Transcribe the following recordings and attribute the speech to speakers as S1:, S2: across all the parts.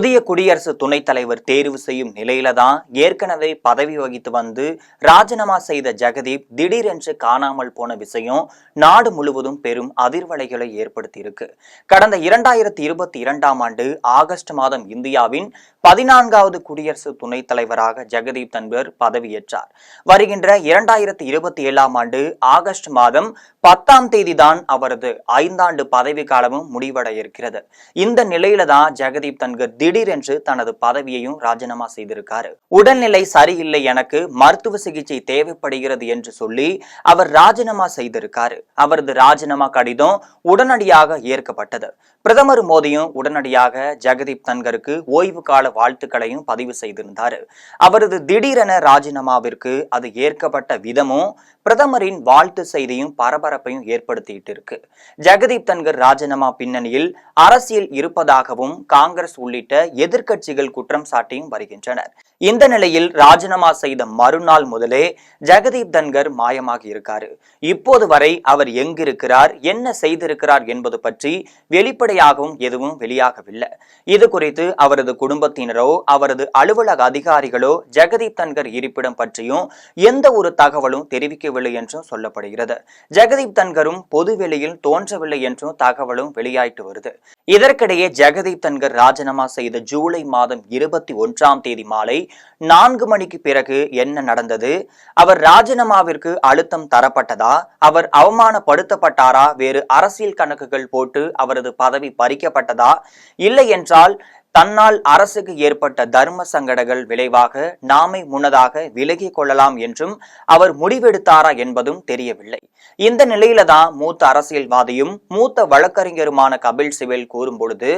S1: புதிய குடியரசு துணைத் தலைவர் தேர்வு செய்யும் நிலையில தான் ஏற்கனவே பதவி வகித்து வந்து ராஜினாமா செய்த ஜெகதீப் திடீரென்று காணாமல் போன விஷயம் நாடு முழுவதும் பெரும் அதிர்வலைகளை ஏற்படுத்தி இருக்கு. கடந்த 2022ஆம் ஆண்டு ஆகஸ்ட் மாதம் இந்தியாவின் 14வது குடியரசு துணைத் தலைவராக ஜெகதீப் தன்கர் பதவியேற்றார். வருகின்ற 2027ஆம் ஆண்டு ஆகஸ்ட் மாதம் 10ஆம் தேதி தான் அவரது 5ஆண்டு பதவி காலமும் முடிவடைய இருக்கிறது. இந்த நிலையில தான் ஜெகதீப் தன்கர் திடீரென்று தனது பதவியையும் ராஜினாமா செய்திருக்காரு. உடல்நிலை சரியில்லை, எனக்கு மருத்துவ சிகிச்சை தேவைப்படுகிறது என்று சொல்லி அவர் ராஜினாமா செய்திருக்காரு. அவரது ராஜினாமா கடிதம் உடனடியாக ஏற்கப்பட்டது. பிரதமர் மோடியும் உடனடியாக ஜெகதீப் தன்கருக்கு ஓய்வு கால வாழ்த்துக்களையும் பதிவு செய்திருந்தார். அவரது திடீரென ராஜினாமாவிற்கு அது ஏற்கப்பட்ட விதமும் பிரதமரின் வாழ்த்து செய்தியும் பரபரப்பையும் ஏற்படுத்திட்டு இருக்கு. ஜெகதீப் தன்கர் ராஜினாமா பின்னணியில் அரசியல் இருப்பதாகவும் காங்கிரஸ் உள்ளிட்ட எதிர்க்கட்சிகள் குற்றம் சாட்டியும் வருகின்றனர். இந்த நிலையில் ராஜினாமா செய்த மறுநாள் முதலே ஜெகதீப் தன்கர் மாயமாகி இருக்காரு. இப்போது வரை அவர் எங்கிருக்கிறார், என்ன செய்திருக்கிறார் என்பது பற்றி வெளிப்படையாகவும் எதுவும் வெளியாகவில்லை. இது குறித்து அவரது குடும்பத்தினரோ அவரது அலுவலக அதிகாரிகளோ ஜெகதீப் தன்கர் இருப்பிடம் பற்றியும் எந்த ஒரு தகவலும் தெரிவிக்கவில்லை என்றும் சொல்லப்படுகிறது. ஜெகதீப் தன்கரும் பொதுவெளியில் தோன்றவில்லை என்றும் தகவலும் வெளியாயிட்டு வருது. இதற்கிடையே ஜெகதீப் தன்கர் ராஜினாமா செய்த ஜூலை மாதம் 21ஆம் தேதி மாலை 4 மணிக்கு பிறகு என்ன நடந்தது? அவர் ராஜினாமாவிற்கு அழுத்தம் தரப்பட்டதா? அவர் அவமானப்படுத்தப்பட்டாரா? வேறு அரசியல் கணக்குகள் போட்டு அவரது பதவி பறிக்கப்பட்டதா? இல்லை என்றால் தன்னால் அரசுக்கு ஏற்பட்ட தர்ம சங்கடங்கள் விளைவாக நாமே முன்னதாக விலகிக் கொள்ளலாம் என்றும் அவர் முடிவெடுத்தாரா என்பதும் தெரியவில்லை. இந்த நிலையில தான் மூத்த அரசியல்வாதியும் மூத்த வழக்கறிஞருமான கபில் சிபல் கூறும் பொழுது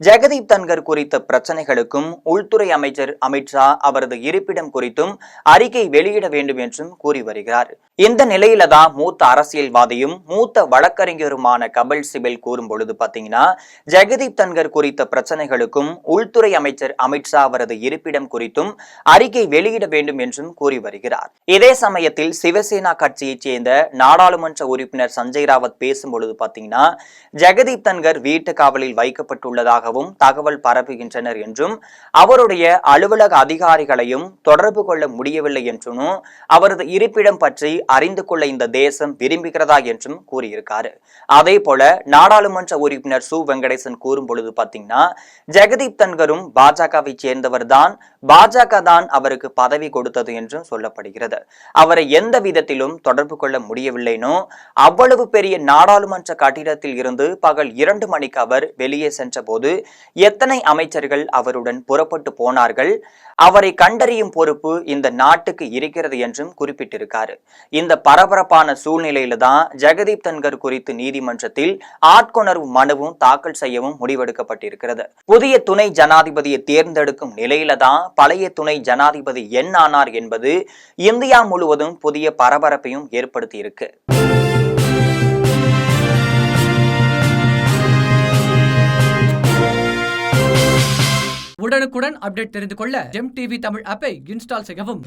S1: ஜெகதீப் தன்கர் குறித்த பிரச்சனைகளுக்கும் உள்துறை அமைச்சர் அமித்ஷா அவரது இருப்பிடம் குறித்தும் அறிக்கை வெளியிட வேண்டும் என்றும் கூறி வருகிறார். இந்த நிலையில தான் மூத்த அரசியல்வாதியும் மூத்த வழக்கறிஞருமான கபில் சிபல் கூறும் பொழுது பாத்தீங்கன்னா ஜெகதீப் தன்கர் குறித்த பிரச்சனைகளுக்கும் உள்துறை அமைச்சர் அமித்ஷா அவரது இருப்பிடம் குறித்தும் அறிக்கை வெளியிட வேண்டும் என்றும் கூறி வருகிறார். இதே சமயத்தில் சிவசேனா கட்சியைச் சேர்ந்த நாடாளுமன்ற உறுப்பினர் சஞ்சய் ராவத் பேசும் பொழுது பாத்தீங்கன்னா ஜெகதீப் தன்கர் வீட்டு காவலில் வைக்கப்பட்டுள்ளதாகவும் தகவல் பரப்புகின்றனர் என்றும் அவருடைய அலுவலக அதிகாரிகளையும் தொடர்பு கொள்ள முடியவில்லை என்றும் அவரது இருப்பிடம் பற்றி அறிந்து கொள்ள இந்த தேசம் விரும்புகிறதா என்றும் கூறியிருக்காரு. அதே போல நாடாளுமன்ற உறுப்பினர் சு வெங்கடேசன் கூறும் பொழுது பாத்தீங்கன்னா ஜெகதீப் தன்கரும் பாஜகவை சேர்ந்தவர் தான், பாஜக தான் அவருக்கு பதவி கொடுத்தது என்றும் சொல்லப்படுகிறது. அவரை எந்த விதத்திலும் தொடர்பு கொள்ள முடியவில்லைனோ அவ்வளவு பெரிய நாடாளுமன்ற கட்டிடத்தில் இருந்து பகல் 2 மணிக்கு அவர் வெளியே சென்ற போது எத்தனை அமைச்சர்கள் அவருடன் புறப்பட்டு போனார்கள், அவரை கண்டறியும் பொறுப்பு இந்த நாட்டுக்கு இருக்கிறது என்றும் குறிப்பிட்டிருக்காரு. இந்த பரபரப்பான சூழ்நிலையில தான் ஜெகதீப் தன்கர் குறித்து நீதிமன்றத்தில் ஆட்கொணர்வு மனுவும் தாக்கல் செய்யவும் முடிவெடுக்கப்பட்டிருக்கிறது. புதிய துணை ஜனாதிபதியை தேர்ந்தெடுக்கும் நிலையில தான் பழைய துணை ஜனாதிபதி என்ன ஆனார் என்பது இந்தியா முழுவதும் புதிய பரபரப்பையும் ஏற்படுத்தி இருக்கு.
S2: உடனுக்குடன் அப்டேட் தெரிந்து கொள்ள ஜெம் டிவி தமிழ் ஆப்பை இன்ஸ்டால் செய்யவும்.